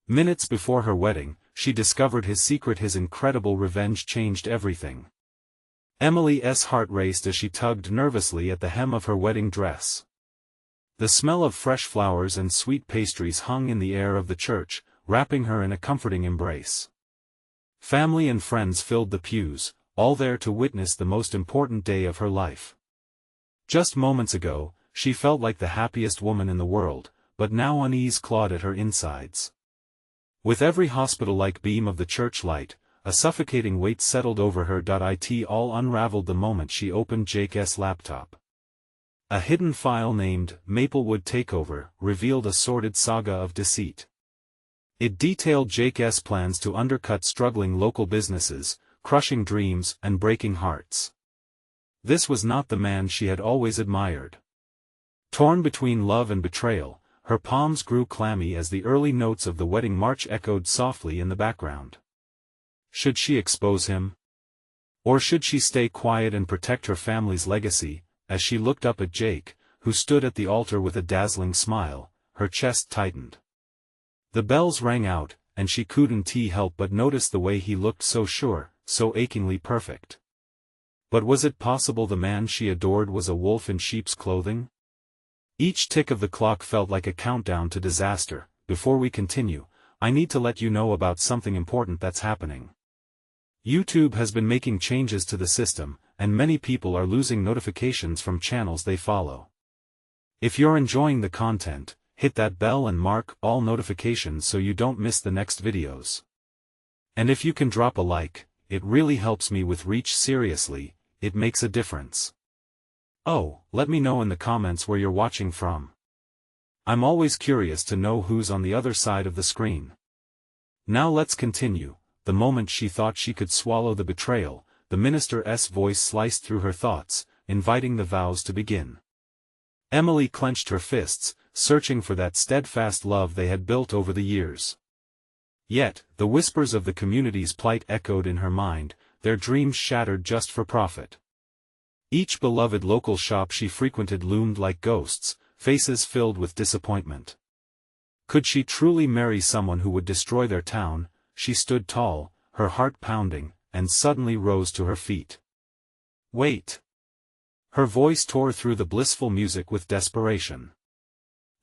Minutes before her wedding, she discovered his secret. His incredible revenge changed everything. Emily's heart raced as she tugged nervously at the hem of her wedding dress. The smell of fresh flowers and sweet pastries hung in the air of the church, wrapping her in a comforting embrace. Family and friends filled the pews, all there to witness the most important day of her life. Just moments ago, she felt like the happiest woman in the world, but now unease clawed at her insides. With every hospital-like beam of the church light, a suffocating weight settled over her. It all unraveled the moment she opened Jake's laptop. A hidden file named Maplewood Takeover revealed a sordid saga of deceit. It detailed Jake's plans to undercut struggling local businesses, crushing dreams and breaking hearts. This was not the man she had always admired. Torn between love and betrayal, her palms grew clammy as the early notes of the wedding march echoed softly in the background. Should she expose him? Or should she stay quiet and protect her family's legacy? As she looked up at Jake, who stood at the altar with a dazzling smile, her chest tightened. The bells rang out, and she couldn't help but notice the way he looked, so sure, so achingly perfect. But was it possible the man she adored was a wolf in sheep's clothing? Each tick of the clock felt like a countdown to disaster. Before we continue, I need to let you know about something important that's happening. YouTube has been making changes to the system, and many people are losing notifications from channels they follow. If you're enjoying the content, hit that bell and mark all notifications so you don't miss the next videos. And if you can drop a like, it really helps me with reach. Seriously, it makes a difference. Oh, let me know in the comments where you're watching from. I'm always curious to know who's on the other side of the screen. Now let's continue. The moment she thought she could swallow the betrayal, the minister's voice sliced through her thoughts, inviting the vows to begin. Emily clenched her fists, searching for that steadfast love they had built over the years. Yet, the whispers of the community's plight echoed in her mind, their dreams shattered just for profit. Each beloved local shop she frequented loomed like ghosts, faces filled with disappointment. Could she truly marry someone who would destroy their town? She stood tall, her heart pounding, and suddenly rose to her feet. Wait! Her voice tore through the blissful music with desperation.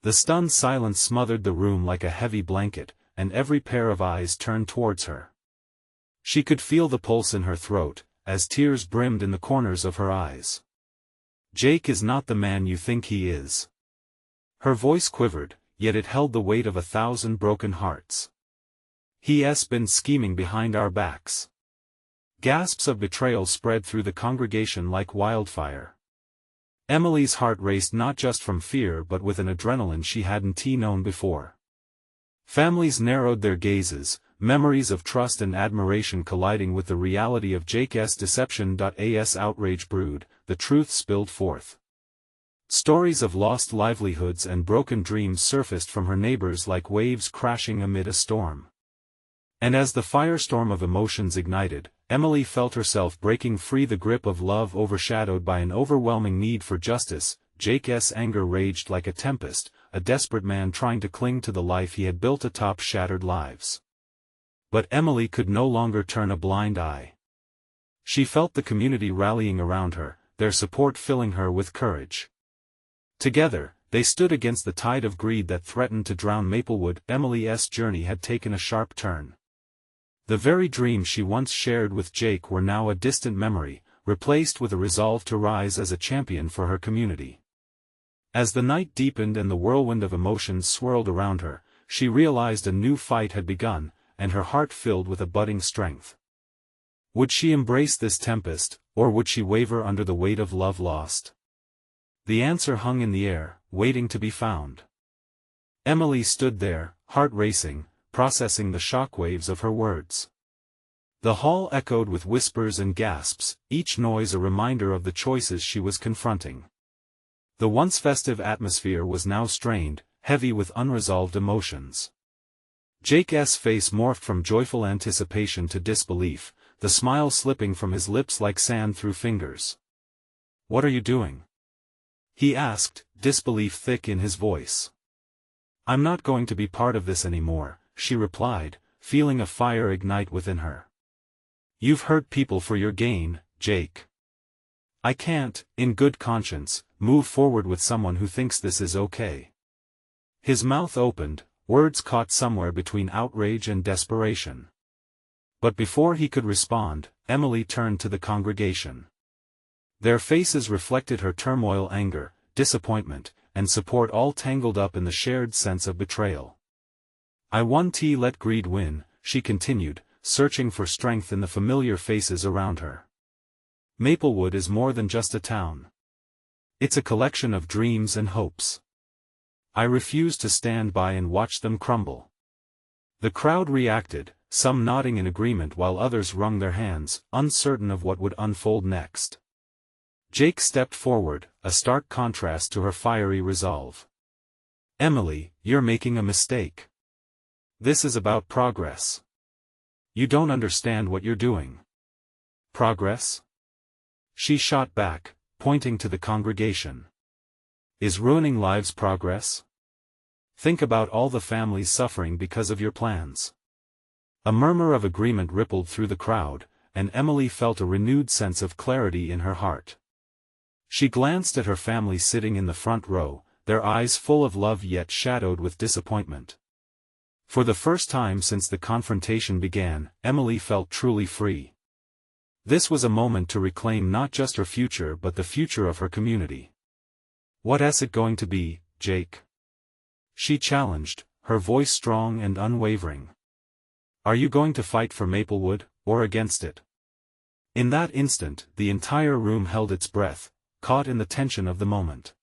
The stunned silence smothered the room like a heavy blanket, and every pair of eyes turned towards her. She could feel the pulse in her throat, as tears brimmed in the corners of her eyes. Jake is not the man you think he is. Her voice quivered, yet it held the weight of 1,000 broken hearts. He's been scheming behind our backs. Gasps of betrayal spread through the congregation like wildfire. Emily's heart raced not just from fear but with an adrenaline she hadn't known before. Families narrowed their gazes, memories of trust and admiration colliding with the reality of Jake's deception. As outrage brewed, the truth spilled forth. Stories of lost livelihoods and broken dreams surfaced from her neighbors like waves crashing amid a storm. And as the firestorm of emotions ignited, Emily felt herself breaking free, the grip of love overshadowed by an overwhelming need for justice. Jake's anger raged like a tempest, a desperate man trying to cling to the life he had built atop shattered lives. But Emily could no longer turn a blind eye. She felt the community rallying around her, their support filling her with courage. Together, they stood against the tide of greed that threatened to drown Maplewood. Emily's journey had taken a sharp turn. The very dreams she once shared with Jake were now a distant memory, replaced with a resolve to rise as a champion for her community. As the night deepened and the whirlwind of emotions swirled around her, she realized a new fight had begun, and her heart filled with a budding strength. Would she embrace this tempest, or would she waver under the weight of love lost? The answer hung in the air, waiting to be found. Emily stood there, heart racing, processing the shockwaves of her words. The hall echoed with whispers and gasps, each noise a reminder of the choices she was confronting. The once festive atmosphere was now strained, heavy with unresolved emotions. Jake's face morphed from joyful anticipation to disbelief, the smile slipping from his lips like sand through fingers. "What are you doing?" he asked, disbelief thick in his voice. "I'm not going to be part of this anymore," she replied, feeling a fire ignite within her. You've hurt people for your gain, Jake. I can't, in good conscience, move forward with someone who thinks this is okay. His mouth opened, words caught somewhere between outrage and desperation. But before he could respond, Emily turned to the congregation. Their faces reflected her turmoil, anger, disappointment, and support, all tangled up in the shared sense of betrayal. I won't let greed win, she continued, searching for strength in the familiar faces around her. Maplewood is more than just a town. It's a collection of dreams and hopes. I refuse to stand by and watch them crumble. The crowd reacted, some nodding in agreement while others wrung their hands, uncertain of what would unfold next. Jake stepped forward, a stark contrast to her fiery resolve. Emily, you're making a mistake. This is about progress. You don't understand what you're doing. Progress? She shot back, pointing to the congregation. Is ruining lives progress? Think about all the families suffering because of your plans. A murmur of agreement rippled through the crowd, and Emily felt a renewed sense of clarity in her heart. She glanced at her family sitting in the front row, their eyes full of love yet shadowed with disappointment. For the first time since the confrontation began, Emily felt truly free. This was a moment to reclaim not just her future but the future of her community. What's it going to be, Jake? She challenged, her voice strong and unwavering. Are you going to fight for Maplewood, or against it? In that instant, the entire room held its breath, caught in the tension of the moment.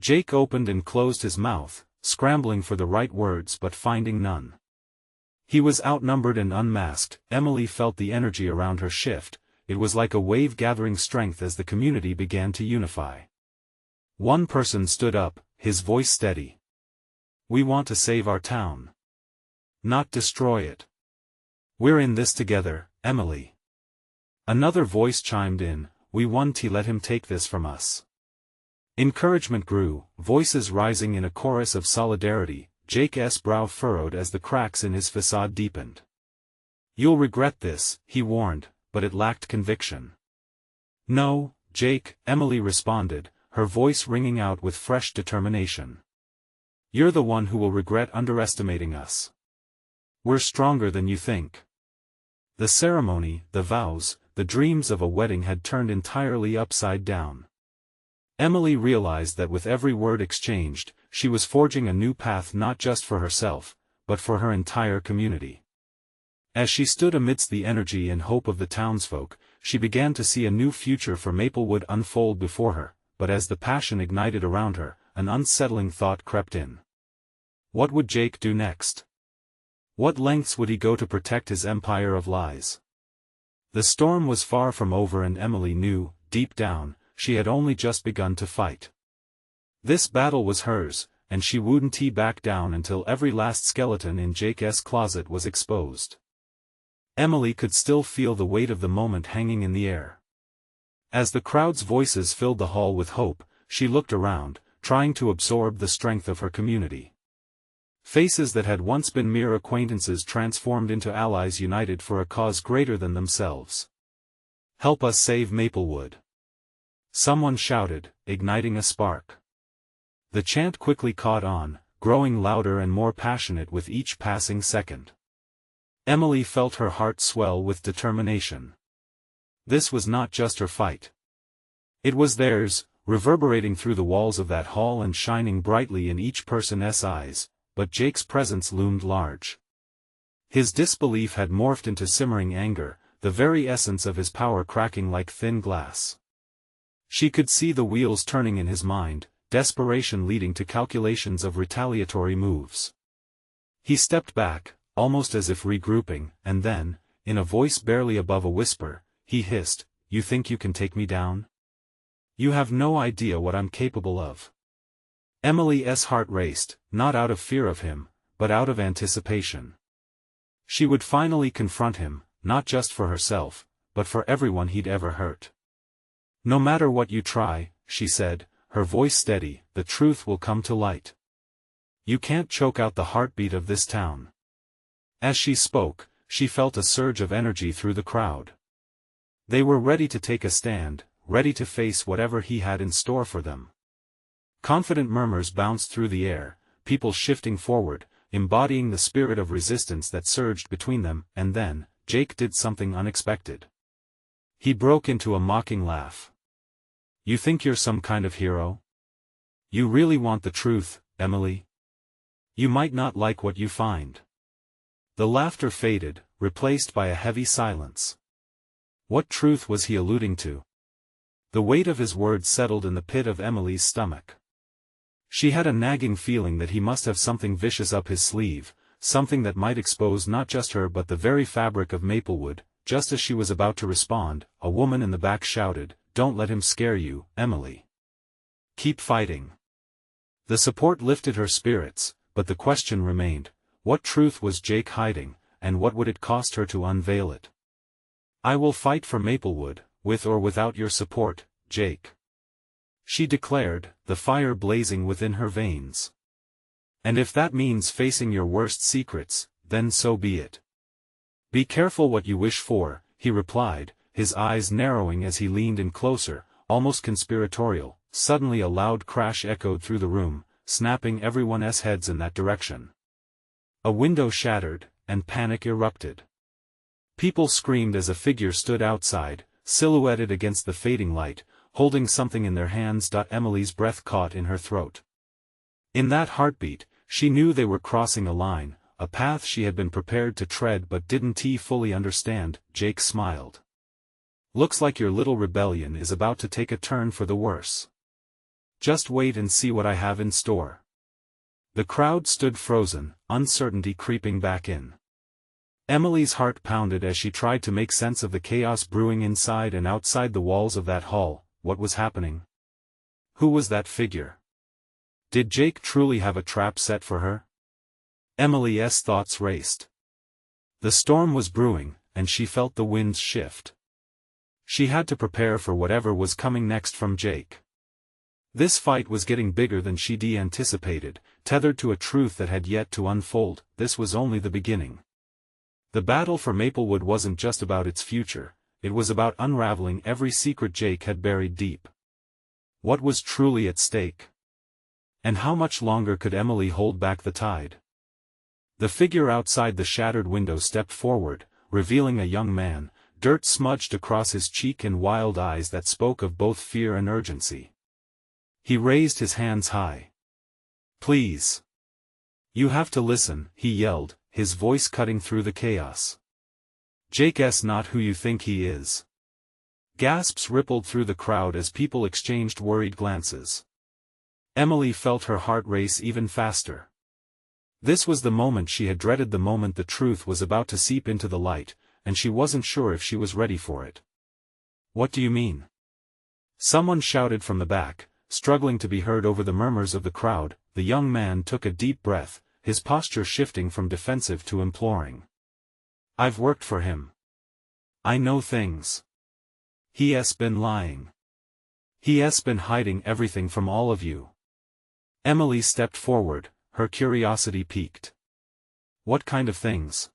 Jake opened and closed his mouth, scrambling for the right words but finding none. He was outnumbered and unmasked. Emily felt the energy around her shift. It was like a wave gathering strength as the community began to unify. One person stood up, his voice steady. We want to save our town. Not destroy it. We're in this together, Emily. Another voice chimed in, we won't let him take this from us. Encouragement grew, voices rising in a chorus of solidarity. Jake's brow furrowed as the cracks in his facade deepened. You'll regret this, he warned, but it lacked conviction. No, Jake, Emily responded, her voice ringing out with fresh determination. You're the one who will regret underestimating us. We're stronger than you think. The ceremony, the vows, the dreams of a wedding had turned entirely upside down. Emily realized that with every word exchanged, she was forging a new path not just for herself, but for her entire community. As she stood amidst the energy and hope of the townsfolk, she began to see a new future for Maplewood unfold before her, but as the passion ignited around her, an unsettling thought crept in. What would Jake do next? What lengths would he go to protect his empire of lies? The storm was far from over and Emily knew, deep down, she had only just begun to fight. This battle was hers, and she wouldn't back down until every last skeleton in Jake's closet was exposed. Emily could still feel the weight of the moment hanging in the air. As the crowd's voices filled the hall with hope, she looked around, trying to absorb the strength of her community. Faces that had once been mere acquaintances transformed into allies united for a cause greater than themselves. Help us save Maplewood. Someone shouted, igniting a spark. The chant quickly caught on, growing louder and more passionate with each passing second. Emily felt her heart swell with determination. This was not just her fight. It was theirs, reverberating through the walls of that hall and shining brightly in each person's eyes, but Jake's presence loomed large. His disbelief had morphed into simmering anger, the very essence of his power cracking like thin glass. She could see the wheels turning in his mind, desperation leading to calculations of retaliatory moves. He stepped back, almost as if regrouping, and then, in a voice barely above a whisper, he hissed, "You think you can take me down? You have no idea what I'm capable of." Emily's heart raced, not out of fear of him, but out of anticipation. She would finally confront him, not just for herself, but for everyone he'd ever hurt. "No matter what you try," she said, her voice steady, "the truth will come to light. You can't choke out the heartbeat of this town." As she spoke, she felt a surge of energy through the crowd. They were ready to take a stand, ready to face whatever he had in store for them. Confident murmurs bounced through the air, people shifting forward, embodying the spirit of resistance that surged between them, and then, Jake did something unexpected. He broke into a mocking laugh. "You think you're some kind of hero? You really want the truth, Emily? You might not like what you find." The laughter faded, replaced by a heavy silence. What truth was he alluding to? The weight of his words settled in the pit of Emily's stomach. She had a nagging feeling that he must have something vicious up his sleeve, something that might expose not just her but the very fabric of Maplewood. Just as she was about to respond, a woman in the back shouted, "Don't let him scare you, Emily. Keep fighting." The support lifted her spirits, but the question remained, what truth was Jake hiding, and what would it cost her to unveil it? "I will fight for Maplewood, with or without your support, Jake," she declared, the fire blazing within her veins. "And if that means facing your worst secrets, then so be it." "Be careful what you wish for," he replied, his eyes narrowing as he leaned in closer, almost conspiratorial. Suddenly a loud crash echoed through the room, snapping everyone's heads in that direction. A window shattered, and panic erupted. People screamed as a figure stood outside, silhouetted against the fading light, holding something in their hands. Emily's breath caught in her throat. In that heartbeat, she knew they were crossing a line, a path she had been prepared to tread but didn't fully understand. Jake smiled. "Looks like your little rebellion is about to take a turn for the worse. Just wait and see what I have in store." The crowd stood frozen, uncertainty creeping back in. Emily's heart pounded as she tried to make sense of the chaos brewing inside and outside the walls of that hall. What was happening? Who was that figure? Did Jake truly have a trap set for her? Emily's thoughts raced. The storm was brewing, and she felt the winds shift. She had to prepare for whatever was coming next from Jake. This fight was getting bigger than she'd anticipated, tethered to a truth that had yet to unfold. This was only the beginning. The battle for Maplewood wasn't just about its future, it was about unraveling every secret Jake had buried deep. What was truly at stake? And how much longer could Emily hold back the tide? The figure outside the shattered window stepped forward, revealing a young man, dirt smudged across his cheek and wild eyes that spoke of both fear and urgency. He raised his hands high. "Please. You have to listen," he yelled, his voice cutting through the chaos. "Jake's not who you think he is." Gasps rippled through the crowd as people exchanged worried glances. Emily felt her heart race even faster. This was the moment she had dreaded, the moment the truth was about to seep into the light, and she wasn't sure if she was ready for it. "What do you mean?" Someone shouted from the back, struggling to be heard over the murmurs of the crowd. The young man took a deep breath, his posture shifting from defensive to imploring. "I've worked for him. I know things. He's been lying. He's been hiding everything from all of you." Emily stepped forward, her curiosity piqued. "What kind of things?"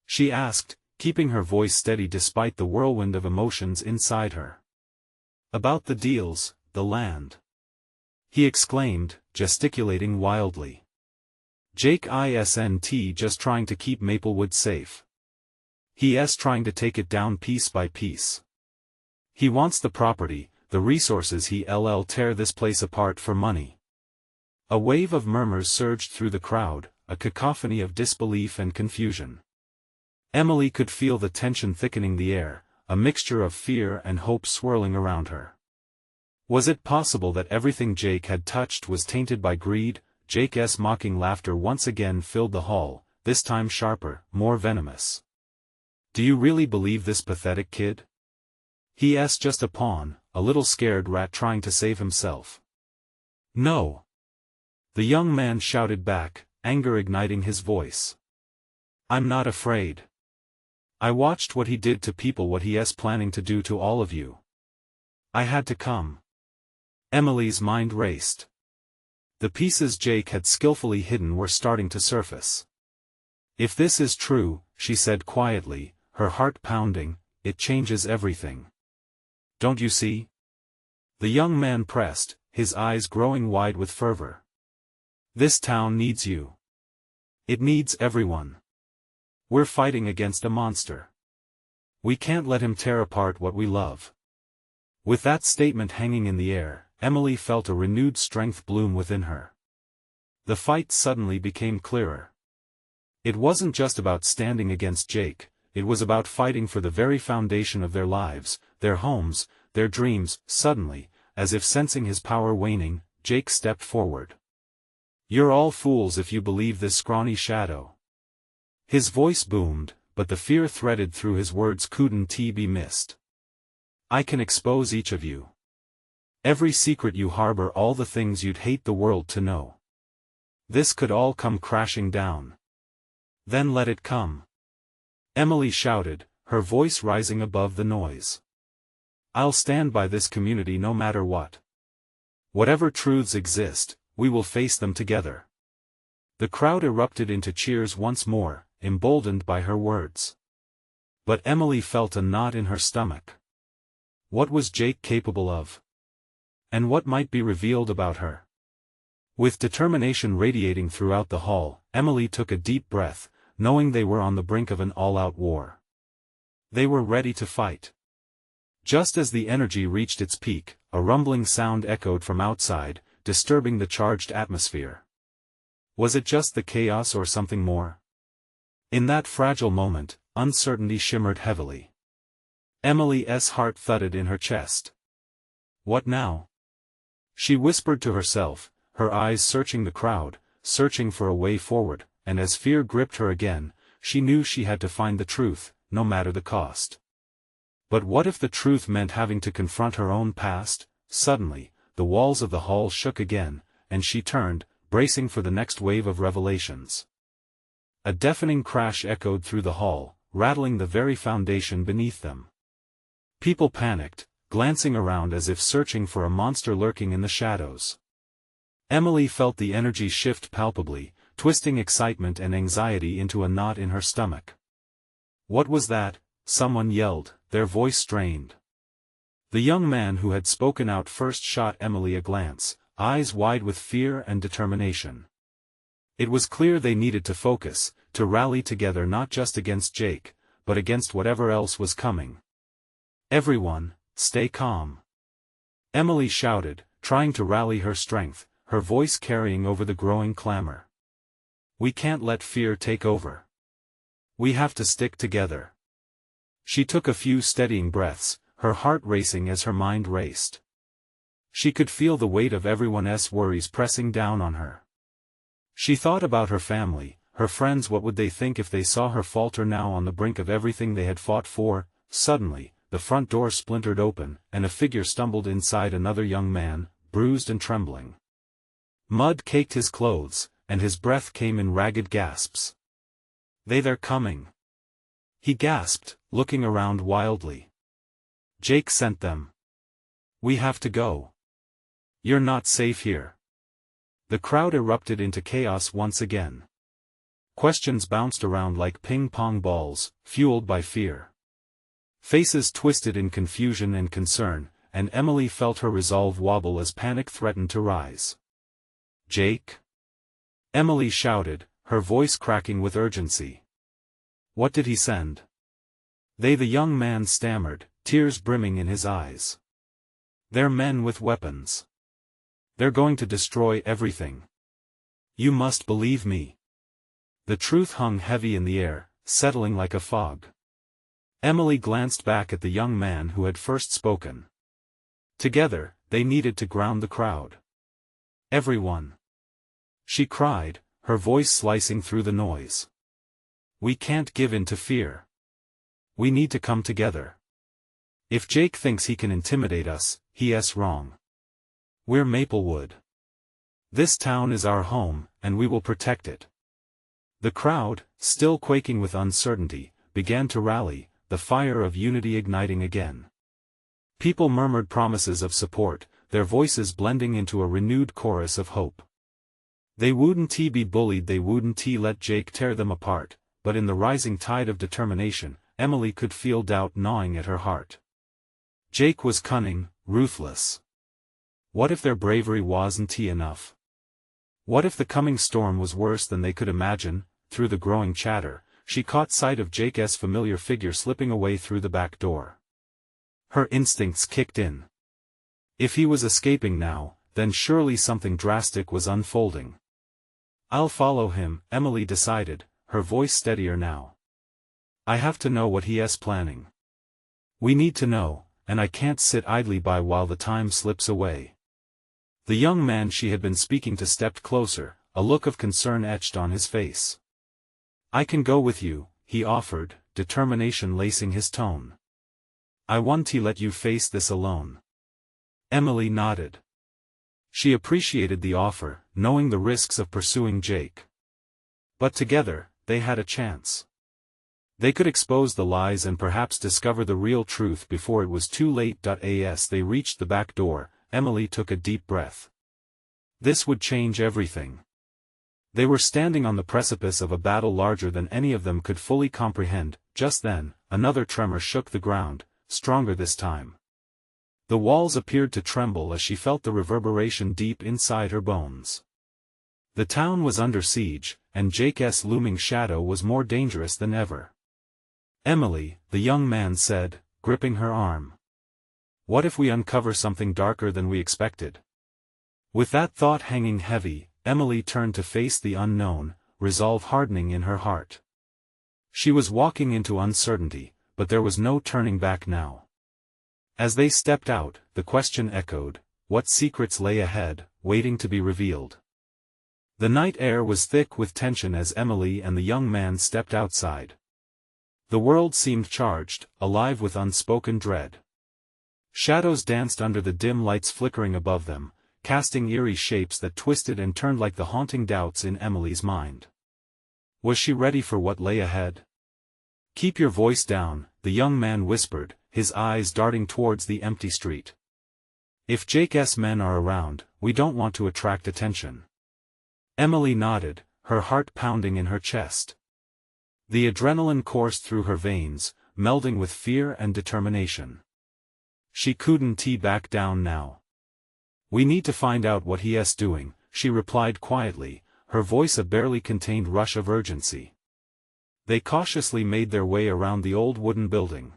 she asked, keeping her voice steady despite the whirlwind of emotions inside her. "About the deals, the land," he exclaimed, gesticulating wildly. "Jake isn't just trying to keep Maplewood safe. He's trying to take it down piece by piece. He wants the property, the resources. He'll tear this place apart for money." A wave of murmurs surged through the crowd, a cacophony of disbelief and confusion. Emily could feel the tension thickening the air, a mixture of fear and hope swirling around her. Was it possible that everything Jake had touched was tainted by greed? Jake's mocking laughter once again filled the hall, this time sharper, more venomous. "Do you really believe this pathetic kid? He's just a pawn, a little scared rat trying to save himself." "No!" the young man shouted back, anger igniting his voice. "I'm not afraid. I watched what he did to people, what he's planning to do to all of you. I had to come." Emily's mind raced. The pieces Jake had skillfully hidden were starting to surface. If this is true, she said quietly, her heart pounding, it changes everything. Don't you see? The young man pressed, his eyes growing wide with fervor. This town needs you. It needs everyone. We're fighting against a monster. We can't let him tear apart what we love. With that statement hanging in the air, Emily felt a renewed strength bloom within her. The fight suddenly became clearer. It wasn't just about standing against Jake, it was about fighting for the very foundation of their lives, their homes, their dreams. Suddenly, as if sensing his power waning, Jake stepped forward. You're all fools if you believe this scrawny shadow. His voice boomed, but the fear threaded through his words couldn't be missed. I can expose each of you. Every secret you harbor, all the things you'd hate the world to know. This could all come crashing down. Then let it come. Emily shouted, her voice rising above the noise. I'll stand by this community no matter what. Whatever truths exist, we will face them together. The crowd erupted into cheers once more, emboldened by her words. But Emily felt a knot in her stomach. What was Jake capable of? And what might be revealed about her? With determination radiating throughout the hall, Emily took a deep breath, knowing they were on the brink of an all-out war. They were ready to fight. Just as the energy reached its peak, a rumbling sound echoed from outside, disturbing the charged atmosphere. Was it just the chaos or something more? In that fragile moment, uncertainty shimmered heavily. Emily's heart thudded in her chest. What now? She whispered to herself, her eyes searching the crowd, searching for a way forward, and as fear gripped her again, she knew she had to find the truth, no matter the cost. But what if the truth meant having to confront her own past? Suddenly, the walls of the hall shook again, and she turned, bracing for the next wave of revelations. A deafening crash echoed through the hall, rattling the very foundation beneath them. People panicked, glancing around as if searching for a monster lurking in the shadows. Emily felt the energy shift palpably, twisting excitement and anxiety into a knot in her stomach. What was that? Someone yelled, their voice strained. The young man who had spoken out first shot Emily a glance, eyes wide with fear and determination. It was clear they needed to focus, to rally together not just against Jake, but against whatever else was coming. Everyone, stay calm. Emily shouted, trying to rally her strength, her voice carrying over the growing clamor. We can't let fear take over. We have to stick together. She took a few steadying breaths, her heart racing as her mind raced. She could feel the weight of everyone's worries pressing down on her. She thought about her family, her friends. What would they think if they saw her falter now on the brink of everything they had fought for? Suddenly, the front door splintered open, and a figure stumbled inside. Another young man, bruised and trembling. Mud caked his clothes, and his breath came in ragged gasps. They're coming. He gasped, looking around wildly. Jake sent them. We have to go. You're not safe here. The crowd erupted into chaos once again. Questions bounced around like ping-pong balls, fueled by fear. Faces twisted in confusion and concern, and Emily felt her resolve wobble as panic threatened to rise. Jake? Emily shouted, her voice cracking with urgency. What did he send? The young man stammered, tears brimming in his eyes. They're men with weapons. They're going to destroy everything. You must believe me. The truth hung heavy in the air, settling like a fog. Emily glanced back at the young man who had first spoken. Together, they needed to ground the crowd. Everyone. She cried, her voice slicing through the noise. We can't give in to fear. We need to come together. If Jake thinks he can intimidate us, he's wrong. We're Maplewood. This town is our home, and we will protect it. The crowd, still quaking with uncertainty, began to rally, the fire of unity igniting again. People murmured promises of support, their voices blending into a renewed chorus of hope. They wouldn't be bullied, they wouldn't let Jake tear them apart, but in the rising tide of determination, Emily could feel doubt gnawing at her heart. Jake was cunning, ruthless. What if their bravery wasn't enough? What if the coming storm was worse than they could imagine? Through the growing chatter, she caught sight of Jake's familiar figure slipping away through the back door. Her instincts kicked in. If he was escaping now, then surely something drastic was unfolding. I'll follow him, Emily decided, her voice steadier now. I have to know what he is planning. We need to know, and I can't sit idly by while the time slips away. The young man she had been speaking to stepped closer, a look of concern etched on his face. I can go with you, he offered, determination lacing his tone. I want to let you face this alone. Emily nodded. She appreciated the offer, knowing the risks of pursuing Jake. But together, they had a chance. They could expose the lies and perhaps discover the real truth before it was too late. As they reached the back door, Emily took a deep breath. This would change everything. They were standing on the precipice of a battle larger than any of them could fully comprehend. Just then, another tremor shook the ground, stronger this time. The walls appeared to tremble as she felt the reverberation deep inside her bones. The town was under siege, and Jake's looming shadow was more dangerous than ever. Emily, the young man said, gripping her arm. What if we uncover something darker than we expected? With that thought hanging heavy, Emily turned to face the unknown, resolve hardening in her heart. She was walking into uncertainty, but there was no turning back now. As they stepped out, the question echoed, what secrets lay ahead, waiting to be revealed? The night air was thick with tension as Emily and the young man stepped outside. The world seemed charged, alive with unspoken dread. Shadows danced under the dim lights flickering above them, casting eerie shapes that twisted and turned like the haunting doubts in Emily's mind. Was she ready for what lay ahead? Keep your voice down, the young man whispered, his eyes darting towards the empty street. If Jake's men are around, we don't want to attract attention. Emily nodded, her heart pounding in her chest. The adrenaline coursed through her veins, melding with fear and determination. She couldn't back down now. We need to find out what he is doing, she replied quietly, her voice a barely contained rush of urgency. They cautiously made their way around the old wooden building.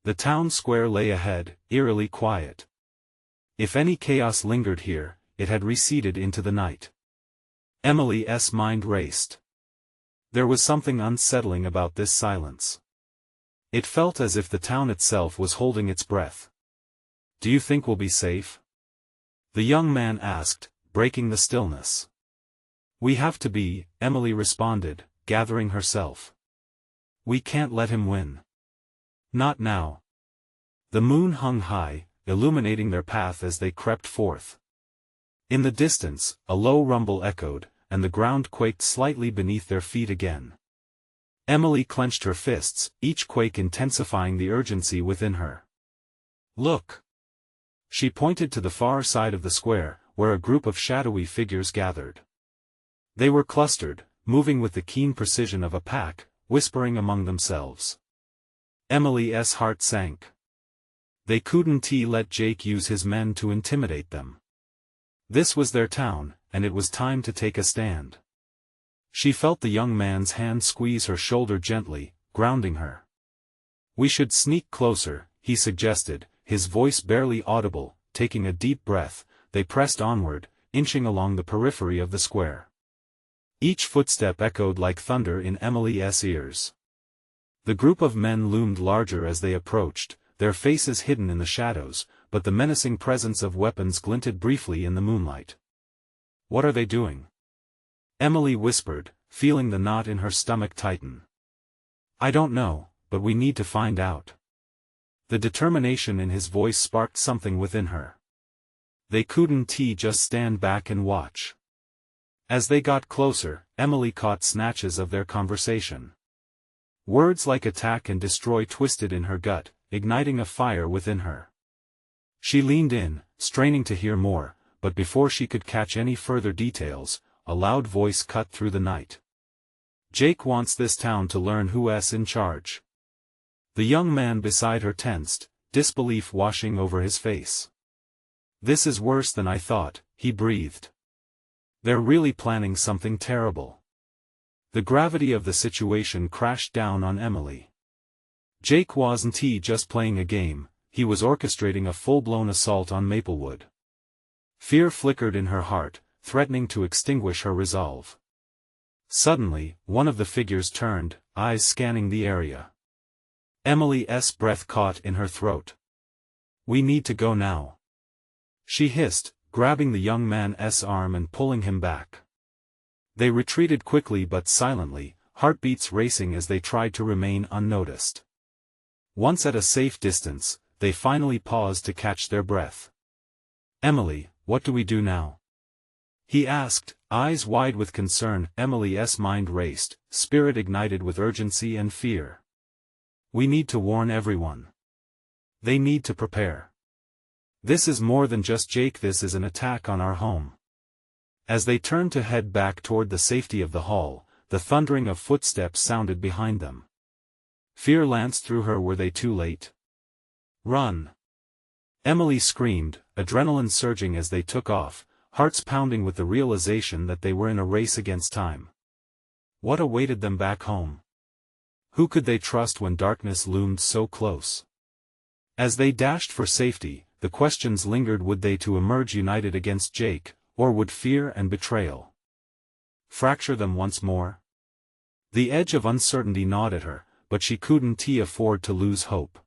The town square lay ahead, eerily quiet. If any chaos lingered here, it had receded into the night. Emily's mind raced. There was something unsettling about this silence. It felt as if the town itself was holding its breath. Do you think we'll be safe? The young man asked, breaking the stillness. We have to be, Emily responded, gathering herself. We can't let him win. Not now. The moon hung high, illuminating their path as they crept forth. In the distance, a low rumble echoed, and the ground quaked slightly beneath their feet again. Emily clenched her fists, each quake intensifying the urgency within her. Look! She pointed to the far side of the square, where a group of shadowy figures gathered. They were clustered, moving with the keen precision of a pack, whispering among themselves. Emily's heart sank. They couldn't let Jake use his men to intimidate them. This was their town, and it was time to take a stand. She felt the young man's hand squeeze her shoulder gently, grounding her. We should sneak closer, he suggested, his voice barely audible. Taking a deep breath, they pressed onward, inching along the periphery of the square. Each footstep echoed like thunder in Emily's ears. The group of men loomed larger as they approached, their faces hidden in the shadows, but the menacing presence of weapons glinted briefly in the moonlight. What are they doing? Emily whispered, feeling the knot in her stomach tighten. I don't know, but we need to find out. The determination in his voice sparked something within her. They couldn't just stand back and watch. As they got closer, Emily caught snatches of their conversation. Words like attack and destroy twisted in her gut, igniting a fire within her. She leaned in, straining to hear more, but before she could catch any further details, a loud voice cut through the night. Jake wants this town to learn who's in charge. The young man beside her tensed, disbelief washing over his face. This is worse than I thought, he breathed. They're really planning something terrible. The gravity of the situation crashed down on Emily. Jake wasn't just playing a game, he was orchestrating a full-blown assault on Maplewood. Fear flickered in her heart, threatening to extinguish her resolve. Suddenly, one of the figures turned, eyes scanning the area. Emily's breath caught in her throat. We need to go now, she hissed, grabbing the young man's arm and pulling him back. They retreated quickly but silently, heartbeats racing as they tried to remain unnoticed. Once at a safe distance, they finally paused to catch their breath. Emily, what do we do now? He asked, eyes wide with concern. Emily's mind raced, spirit ignited with urgency and fear. We need to warn everyone. They need to prepare. This is more than just Jake, this is an attack on our home. As they turned to head back toward the safety of the hall, the thundering of footsteps sounded behind them. Fear lanced through her. Were they too late? Run! Emily screamed, adrenaline surging as they took off, hearts pounding with the realization that they were in a race against time. What awaited them back home? Who could they trust when darkness loomed so close? As they dashed for safety, the questions lingered: would they to emerge united against Jake, or would fear and betrayal fracture them once more? The edge of uncertainty gnawed at her, but she couldn't afford to lose hope.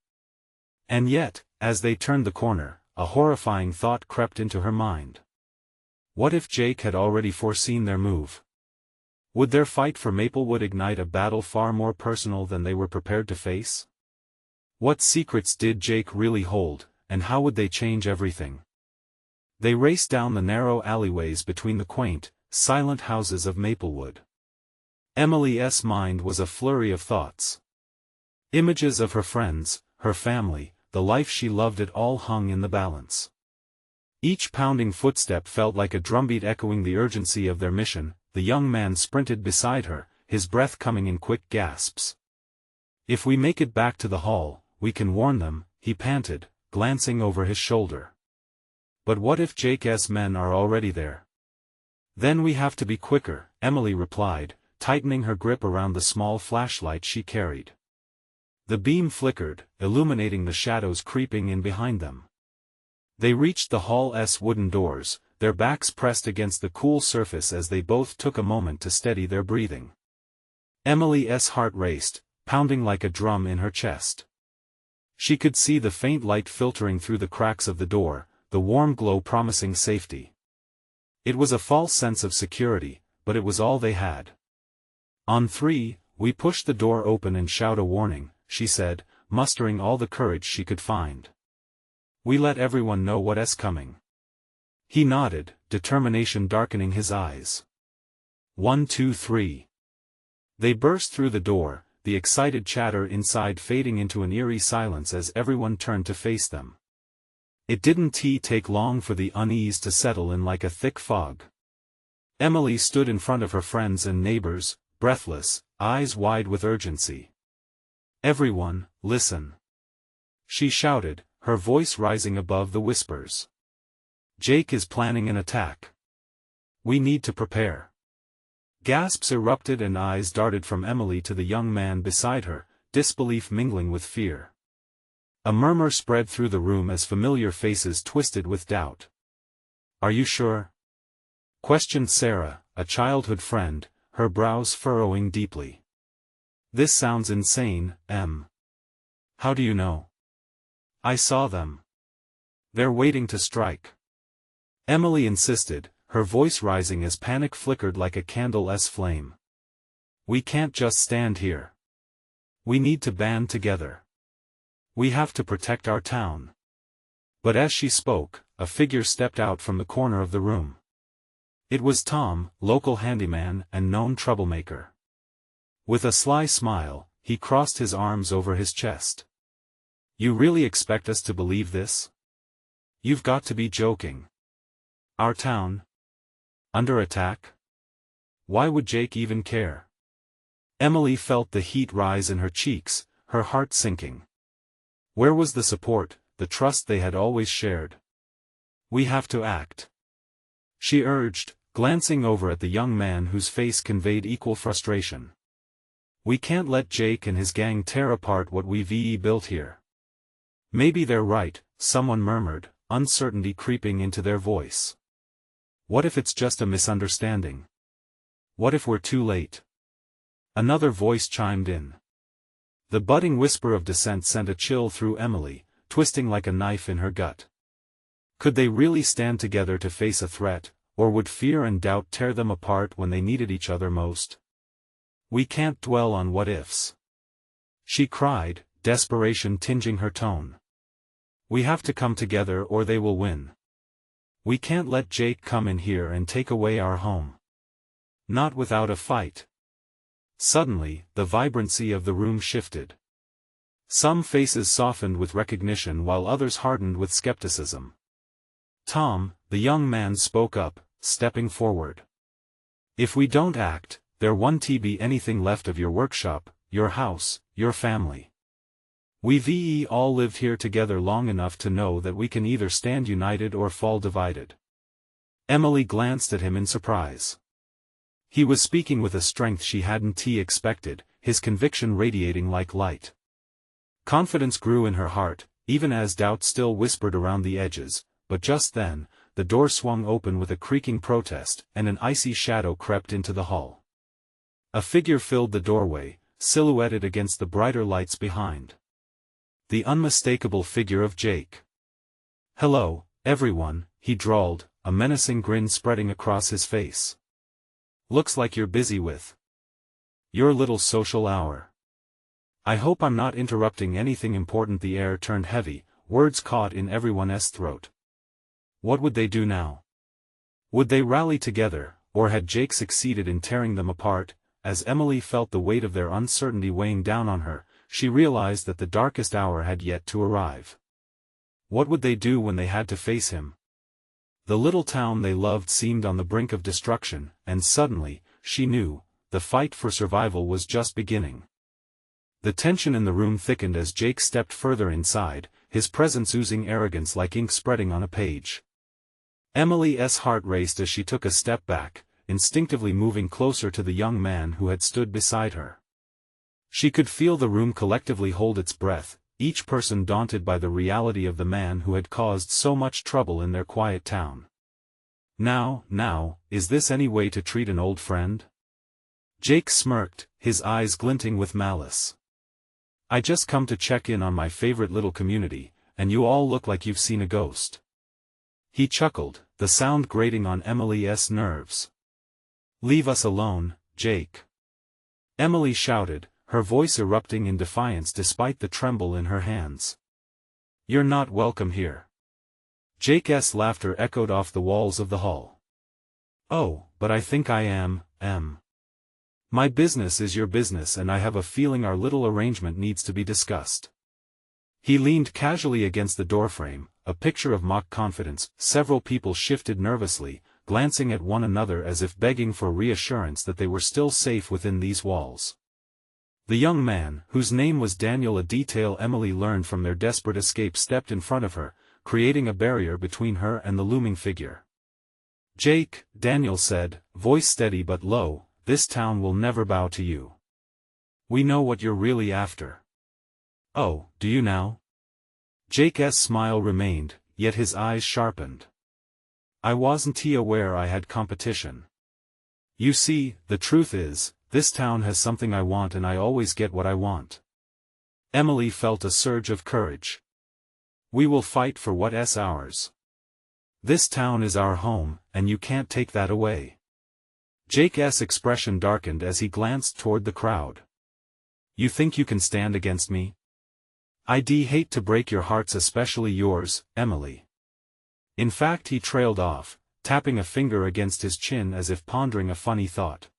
And yet, as they turned the corner, a horrifying thought crept into her mind. What if Jake had already foreseen their move? Would their fight for Maplewood ignite a battle far more personal than they were prepared to face? What secrets did Jake really hold, and how would they change everything? They raced down the narrow alleyways between the quaint, silent houses of Maplewood. Emily's mind was a flurry of thoughts. Images of her friends, her family, the life she loved, it all hung in the balance. Each pounding footstep felt like a drumbeat echoing the urgency of their mission. The young man sprinted beside her, his breath coming in quick gasps. If we make it back to the hall, we can warn them, he panted, glancing over his shoulder. But what if Jake's men are already there? Then we have to be quicker, Emily replied, tightening her grip around the small flashlight she carried. The beam flickered, illuminating the shadows creeping in behind them. They reached the hall's wooden doors, their backs pressed against the cool surface as they both took a moment to steady their breathing. Emily's heart raced, pounding like a drum in her chest. She could see the faint light filtering through the cracks of the door, the warm glow promising safety. It was a false sense of security, but it was all they had. On three, we push the door open and shout a warning, she said, mustering all the courage she could find. We let everyone know what's coming. He nodded, determination darkening his eyes. 1, 2, 3. They burst through the door, the excited chatter inside fading into an eerie silence as everyone turned to face them. It didn't take long for the unease to settle in like a thick fog. Emily stood in front of her friends and neighbors, breathless, eyes wide with urgency. Everyone, listen. She shouted, her voice rising above the whispers. Jake is planning an attack. We need to prepare. Gasps erupted and eyes darted from Emily to the young man beside her, disbelief mingling with fear. A murmur spread through the room as familiar faces twisted with doubt. Are you sure? Questioned Sarah, a childhood friend, her brows furrowing deeply. This sounds insane, Em. How do you know? I saw them. They're waiting to strike. Emily insisted, her voice rising as panic flickered like a candle's flame. We can't just stand here. We need to band together. We have to protect our town. But as she spoke, a figure stepped out from the corner of the room. It was Tom, local handyman and known troublemaker. With a sly smile, he crossed his arms over his chest. You really expect us to believe this? You've got to be joking. Our town? Under attack? Why would Jake even care? Emily felt the heat rise in her cheeks, her heart sinking. Where was the support, the trust they had always shared? "We have to act," she urged, glancing over at the young man whose face conveyed equal frustration. "We can't let Jake and his gang tear apart what we've built here." "Maybe they're right," someone murmured, uncertainty creeping into their voice. "What if it's just a misunderstanding? What if we're too late?" Another voice chimed in. The budding whisper of dissent sent a chill through Emily, twisting like a knife in her gut. Could they really stand together to face a threat, or would fear and doubt tear them apart when they needed each other most? "We can't dwell on what-ifs," she cried, desperation tinging her tone. "We have to come together or they will win. We can't let Jake come in here and take away our home. Not without a fight." Suddenly, the vibrancy of the room shifted. Some faces softened with recognition while others hardened with skepticism. Tom, the young man, spoke up, stepping forward. "If we don't act, there won't be anything left of your workshop, your house, your family. We've all lived here together long enough to know that we can either stand united or fall divided." Emily glanced at him in surprise. He was speaking with a strength she hadn't expected, his conviction radiating like light. Confidence grew in her heart, even as doubt still whispered around the edges, but just then, the door swung open with a creaking protest, and an icy shadow crept into the hall. A figure filled the doorway, silhouetted against the brighter lights behind. The unmistakable figure of Jake. "Hello, everyone," he drawled, a menacing grin spreading across his face. "Looks like you're busy with your little social hour. I hope I'm not interrupting anything important." The air turned heavy, words caught in everyone's throat. What would they do now? Would they rally together, or had Jake succeeded in tearing them apart? As Emily felt the weight of their uncertainty weighing down on her, she realized that the darkest hour had yet to arrive. What would they do when they had to face him? The little town they loved seemed on the brink of destruction, and suddenly, she knew, the fight for survival was just beginning. The tension in the room thickened as Jake stepped further inside, his presence oozing arrogance like ink spreading on a page. Emily's heart raced as she took a step back, instinctively moving closer to the young man who had stood beside her. She could feel the room collectively hold its breath, each person daunted by the reality of the man who had caused so much trouble in their quiet town. Now, is this any way to treat an old friend?" Jake smirked, his eyes glinting with malice. "I just come to check in on my favorite little community, and you all look like you've seen a ghost." He chuckled, the sound grating on Emily's nerves. "Leave us alone, Jake," Emily shouted, her voice erupting in defiance despite the tremble in her hands. "You're not welcome here." Jake's laughter echoed off the walls of the hall. "Oh, but I think I am, My business is your business and I have a feeling our little arrangement needs to be discussed." He leaned casually against the doorframe, a picture of mock confidence. Several people shifted nervously, glancing at one another as if begging for reassurance that they were still safe within these walls. The young man, whose name was Daniel, a detail Emily learned from their desperate escape, stepped in front of her, creating a barrier between her and the looming figure. "Jake," Daniel said, voice steady but low, "this town will never bow to you. We know what you're really after." "Oh, do you now?" Jake's smile remained, yet his eyes sharpened. "I wasn't aware I had competition. You see, the truth is, this town has something I want and I always get what I want." Emily felt a surge of courage. "We will fight for what's ours. This town is our home, and you can't take that away." Jake's expression darkened as he glanced toward the crowd. "You think you can stand against me? I'd hate to break your hearts, especially yours, Emily." In fact, he trailed off, tapping a finger against his chin as if pondering a funny thought.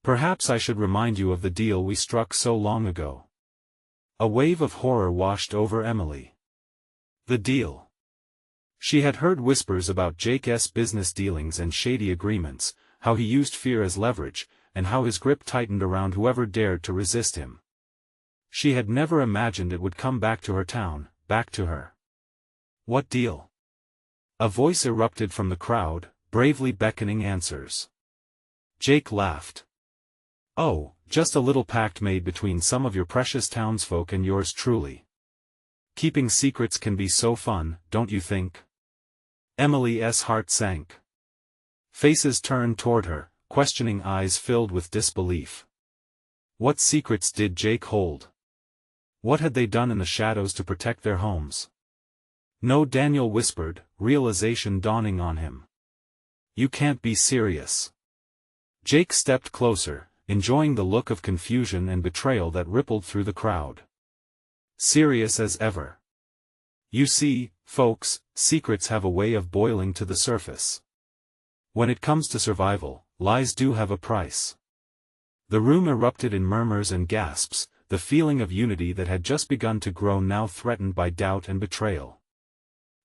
"Perhaps I should remind you of the deal we struck so long ago." A wave of horror washed over Emily. The deal. She had heard whispers about Jake's business dealings and shady agreements, how he used fear as leverage, and how his grip tightened around whoever dared to resist him. She had never imagined it would come back to her town, back to her. "What deal?" A voice erupted from the crowd, bravely beckoning answers. Jake laughed. "Oh, just a little pact made between some of your precious townsfolk and yours truly. Keeping secrets can be so fun, don't you think?" Emily's heart sank. Faces turned toward her, questioning eyes filled with disbelief. What secrets did Jake hold? What had they done in the shadows to protect their homes? "No," Daniel whispered, realization dawning on him. "You can't be serious." Jake stepped closer, enjoying the look of confusion and betrayal that rippled through the crowd. "Serious as ever. You see, folks, secrets have a way of boiling to the surface. When it comes to survival, lies do have a price." The room erupted in murmurs and gasps, the feeling of unity that had just begun to grow now threatened by doubt and betrayal.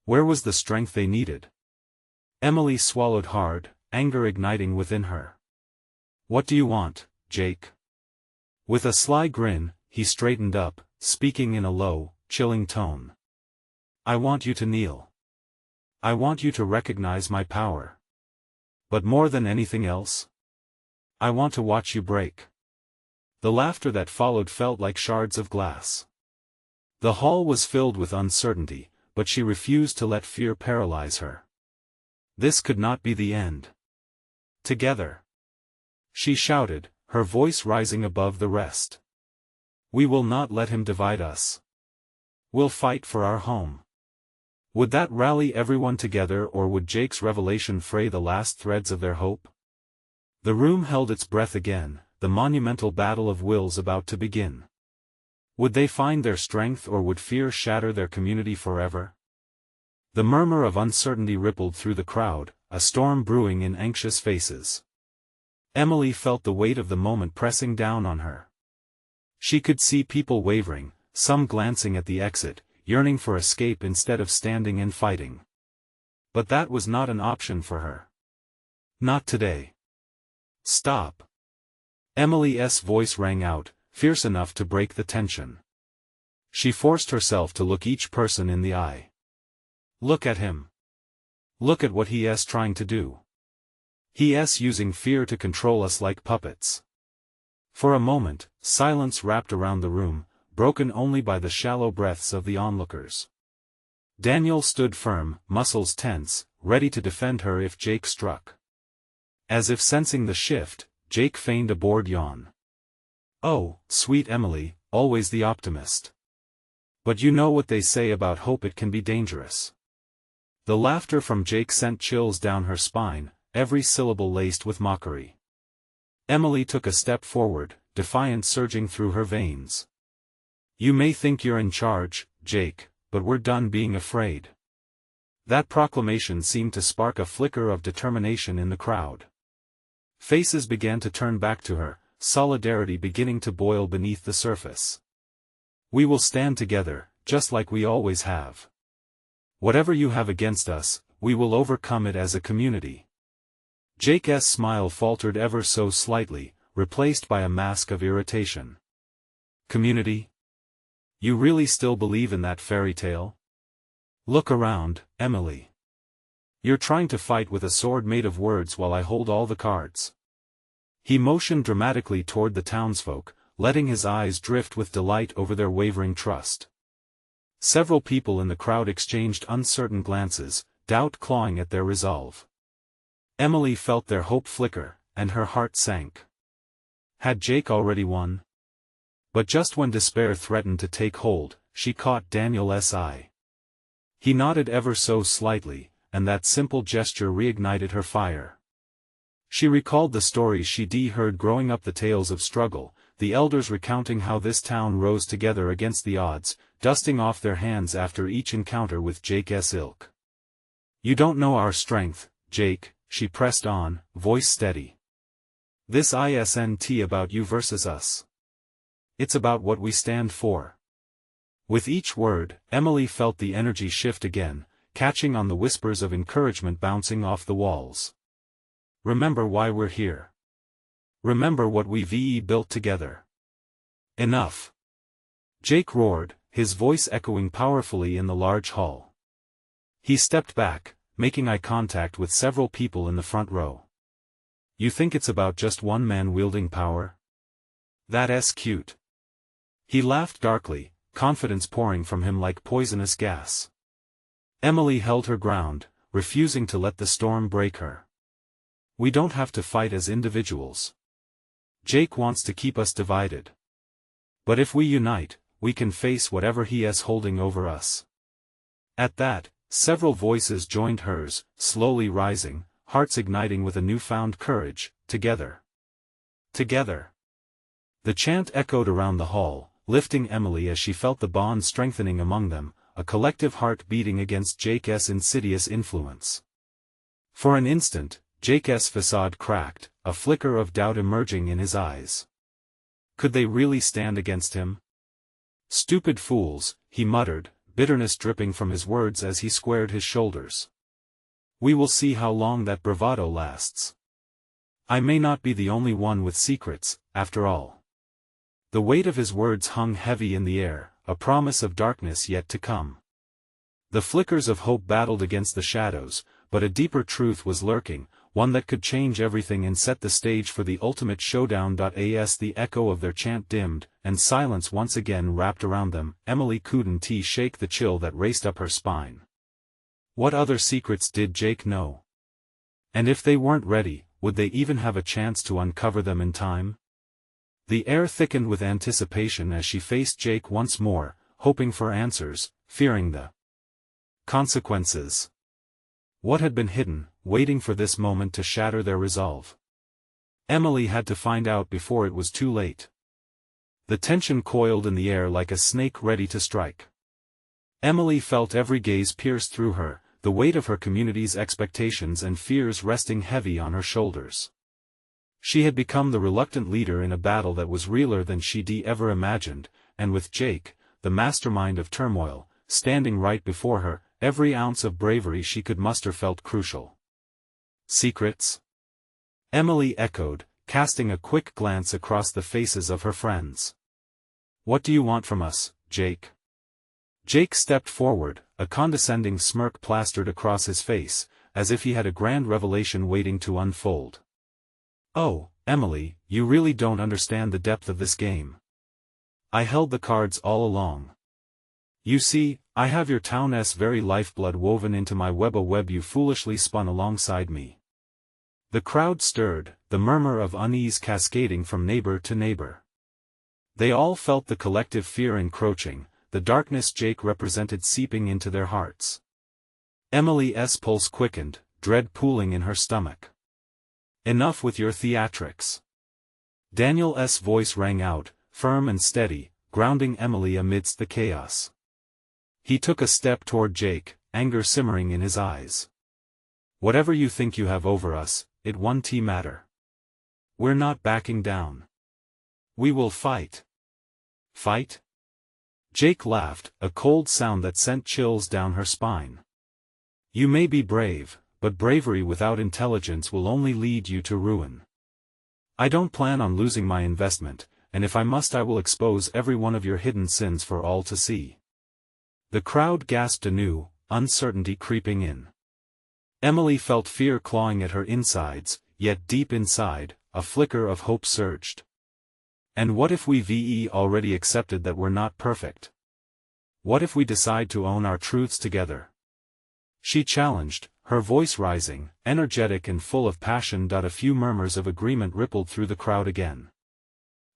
Where was the strength they needed? Emily swallowed hard, anger igniting within her. "What do you want, Jake?" With a sly grin, he straightened up, speaking in a low, chilling tone. "I want you to kneel. I want you to recognize my power. But more than anything else, I want to watch you break." The laughter that followed felt like shards of glass. The hall was filled with uncertainty, but she refused to let fear paralyze her. This could not be the end. "Together," she shouted, her voice rising above the rest. "We will not let him divide us. We'll fight for our home." Would that rally everyone together, or would Jake's revelation fray the last threads of their hope? The room held its breath again, the monumental battle of wills about to begin. Would they find their strength, or would fear shatter their community forever? The murmur of uncertainty rippled through the crowd, a storm brewing in anxious faces. Emily felt the weight of the moment pressing down on her. She could see people wavering, some glancing at the exit, yearning for escape instead of standing and fighting. But that was not an option for her. Not today. "Stop." Emily's voice rang out, fierce enough to break the tension. She forced herself to look each person in the eye. "Look at him. Look at what he is trying to do. He is using fear to control us like puppets." For a moment, silence wrapped around the room, broken only by the shallow breaths of the onlookers. Daniel stood firm, muscles tense, ready to defend her if Jake struck. As if sensing the shift, Jake feigned a bored yawn. "Oh, sweet Emily, always the optimist. But you know what they say about hope, it can be dangerous." The laughter from Jake sent chills down her spine, every syllable laced with mockery. Emily took a step forward, defiance surging through her veins. "You may think you're in charge, Jake, but we're done being afraid." That proclamation seemed to spark a flicker of determination in the crowd. Faces began to turn back to her, solidarity beginning to boil beneath the surface. "We will stand together, just like we always have. Whatever you have against us, we will overcome it as a community." Jake's smile faltered ever so slightly, replaced by a mask of irritation. "Community? You really still believe in that fairy tale? Look around, Emily. You're trying to fight with a sword made of words while I hold all the cards." He motioned dramatically toward the townsfolk, letting his eyes drift with delight over their wavering trust. Several people in the crowd exchanged uncertain glances, doubt clawing at their resolve. Emily felt their hope flicker, and her heart sank. Had Jake already won? But just when despair threatened to take hold, she caught Daniel's eye. He nodded ever so slightly, and that simple gesture reignited her fire. She recalled the stories she'd heard growing up, the tales of struggle, the elders recounting how this town rose together against the odds, dusting off their hands after each encounter with Jake's ilk. "You don't know our strength, Jake," she pressed on, voice steady. "This isn't about you versus us. It's about what we stand for." With each word, Emily felt the energy shift again, catching on the whispers of encouragement bouncing off the walls. "Remember why we're here. Remember what we built together. Enough. Jake roared, his voice echoing powerfully in the large hall. He stepped back, making eye contact with several people in the front row. You think it's about just one man wielding power? That's cute. He laughed darkly, confidence pouring from him like poisonous gas. Emily held her ground, refusing to let the storm break her. We don't have to fight as individuals. Jake wants to keep us divided. But if we unite, we can face whatever he is holding over us. At that, several voices joined hers, slowly rising, hearts igniting with a newfound courage. Together. Together. The chant echoed around the hall, lifting Emily as she felt the bond strengthening among them, a collective heart beating against Jake's insidious influence. For an instant, Jake's facade cracked, a flicker of doubt emerging in his eyes. Could they really stand against him? Stupid fools, he muttered, bitterness dripping from his words as he squared his shoulders. We will see how long that bravado lasts. I may not be the only one with secrets, after all. The weight of his words hung heavy in the air, a promise of darkness yet to come. The flickers of hope battled against the shadows, but a deeper truth was lurking, one that could change everything and set the stage for the ultimate showdown. As the echo of their chant dimmed, and silence once again wrapped around them, Emily couldn't shake the chill that raced up her spine. What other secrets did Jake know? And if they weren't ready, would they even have a chance to uncover them in time? The air thickened with anticipation as she faced Jake once more, hoping for answers, fearing the consequences. What had been hidden, waiting for this moment to shatter their resolve? Emily had to find out before it was too late. The tension coiled in the air like a snake ready to strike. Emily felt every gaze pierce through her, the weight of her community's expectations and fears resting heavy on her shoulders. She had become the reluctant leader in a battle that was realer than she'd ever imagined, and with Jake, the mastermind of turmoil, standing right before her, every ounce of bravery she could muster felt crucial. Secrets? Emily echoed, casting a quick glance across the faces of her friends. What do you want from us, Jake? Jake stepped forward, a condescending smirk plastered across his face, as if he had a grand revelation waiting to unfold. Oh, Emily, you really don't understand the depth of this game. I held the cards all along. You see, I have your town's very lifeblood woven into my web, a web you foolishly spun alongside me. The crowd stirred, the murmur of unease cascading from neighbor to neighbor. They all felt the collective fear encroaching, the darkness Jake represented seeping into their hearts. Emily's pulse quickened, dread pooling in her stomach. Enough with your theatrics. Daniel's voice rang out, firm and steady, grounding Emily amidst the chaos. He took a step toward Jake, anger simmering in his eyes. Whatever you think you have over us, it won't matter. We're not backing down. We will fight. Fight? Jake laughed, a cold sound that sent chills down her spine. You may be brave, but bravery without intelligence will only lead you to ruin. I don't plan on losing my investment, and if I must I will expose every one of your hidden sins for all to see. The crowd gasped anew, uncertainty creeping in. Emily felt fear clawing at her insides, yet deep inside, a flicker of hope surged. And what if we already accepted that we're not perfect? What if we decide to own our truths together? She challenged, her voice rising, energetic and full of passion. A few murmurs of agreement rippled through the crowd again.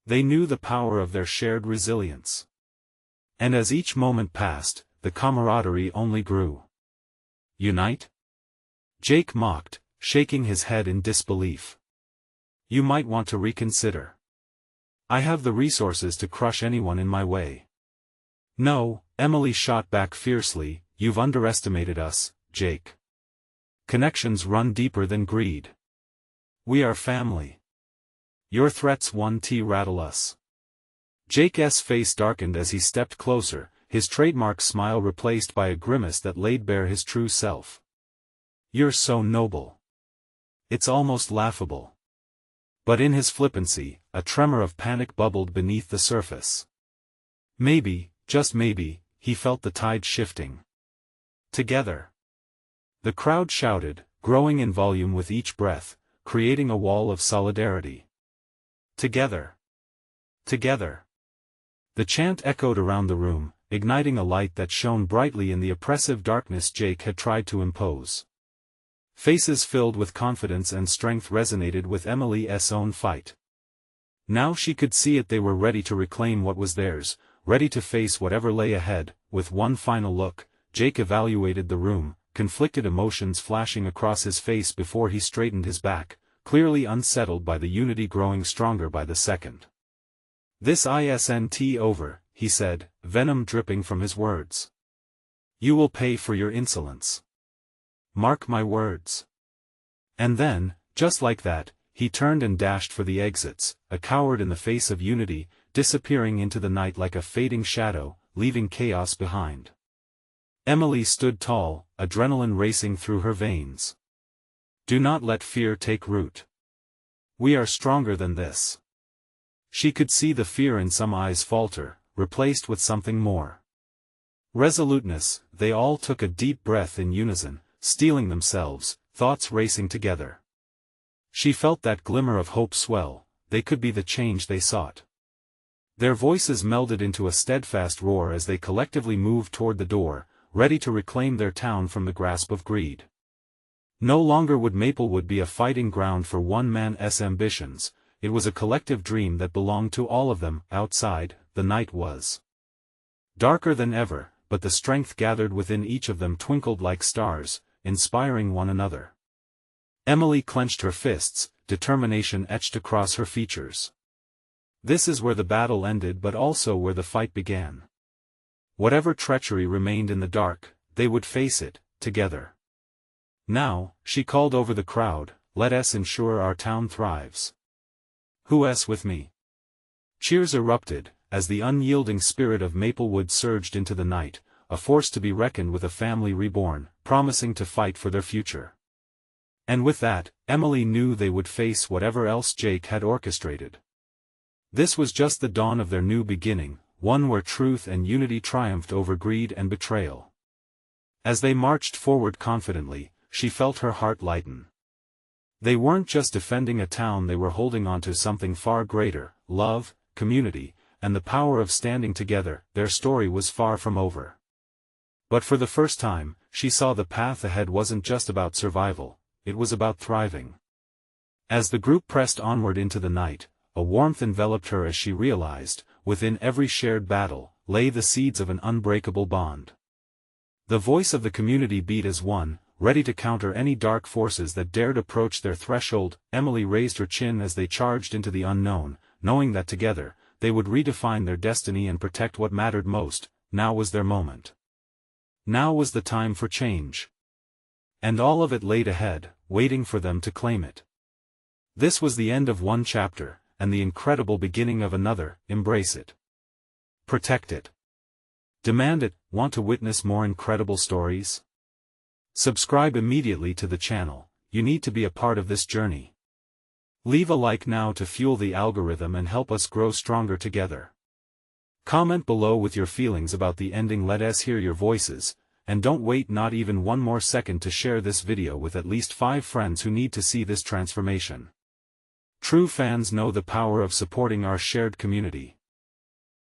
They knew the power of their shared resilience. And as each moment passed, the camaraderie only grew. Unite? Jake mocked, shaking his head in disbelief. You might want to reconsider. I have the resources to crush anyone in my way. No, Emily shot back fiercely, you've underestimated us, Jake. Connections run deeper than greed. We are family. Your threats won't rattle us. Jake's face darkened as he stepped closer, his trademark smile replaced by a grimace that laid bare his true self. You're so noble. It's almost laughable. But in his flippancy, a tremor of panic bubbled beneath the surface. Maybe, just maybe, he felt the tide shifting. Together. The crowd shouted, growing in volume with each breath, creating a wall of solidarity. Together. Together. The chant echoed around the room, igniting a light that shone brightly in the oppressive darkness Jake had tried to impose. Faces filled with confidence and strength resonated with Emily's own fight. Now she could see it, they were ready to reclaim what was theirs, ready to face whatever lay ahead. With one final look, Jake evaluated the room, conflicted emotions flashing across his face before he straightened his back, clearly unsettled by the unity growing stronger by the second. "This isn't over," he said, venom dripping from his words. "You will pay for your insolence. Mark my words." And then, just like that, he turned and dashed for the exits, a coward in the face of unity, disappearing into the night like a fading shadow, leaving chaos behind. Emily stood tall, adrenaline racing through her veins. Do not let fear take root. We are stronger than this. She could see the fear in some eyes falter, replaced with something more. Resoluteness. They all took a deep breath in unison, steeling themselves, thoughts racing together. She felt that glimmer of hope swell, they could be the change they sought. Their voices melded into a steadfast roar as they collectively moved toward the door, ready to reclaim their town from the grasp of greed. No longer would Maplewood be a fighting ground for one man's ambitions, it was a collective dream that belonged to all of them. Outside, the night was darker than ever, but the strength gathered within each of them twinkled like stars, inspiring one another. Emily clenched her fists, determination etched across her features. This is where the battle ended, but also where the fight began. Whatever treachery remained in the dark, they would face it, together. Now, she called over the crowd, let us ensure our town thrives. Who's with me? Cheers erupted, as the unyielding spirit of Maplewood surged into the night, a force to be reckoned with, a family reborn, promising to fight for their future. And with that, Emily knew they would face whatever else Jake had orchestrated. This was just the dawn of their new beginning, one where truth and unity triumphed over greed and betrayal. As they marched forward confidently, she felt her heart lighten. They weren't just defending a town, they were holding on to something far greater: love, community, and the power of standing together. Their story was far from over. But for the first time, she saw the path ahead wasn't just about survival, it was about thriving. As the group pressed onward into the night, a warmth enveloped her as she realized, within every shared battle, lay the seeds of an unbreakable bond. The voice of the community beat as one, ready to counter any dark forces that dared approach their threshold. Emily raised her chin as they charged into the unknown, knowing that together, they would redefine their destiny and protect what mattered most. Now was their moment. Now was the time for change. And all of it laid ahead, waiting for them to claim it. This was the end of one chapter, and the incredible beginning of another. Embrace it. Protect it. Demand it. Want to witness more incredible stories? Subscribe immediately to the channel, you need to be a part of this journey. Leave a like now to fuel the algorithm and help us grow stronger together. Comment below with your feelings about the ending, let us hear your voices, and don't wait not even one more second to share this video with at least 5 friends who need to see this transformation. True fans know the power of supporting our shared community.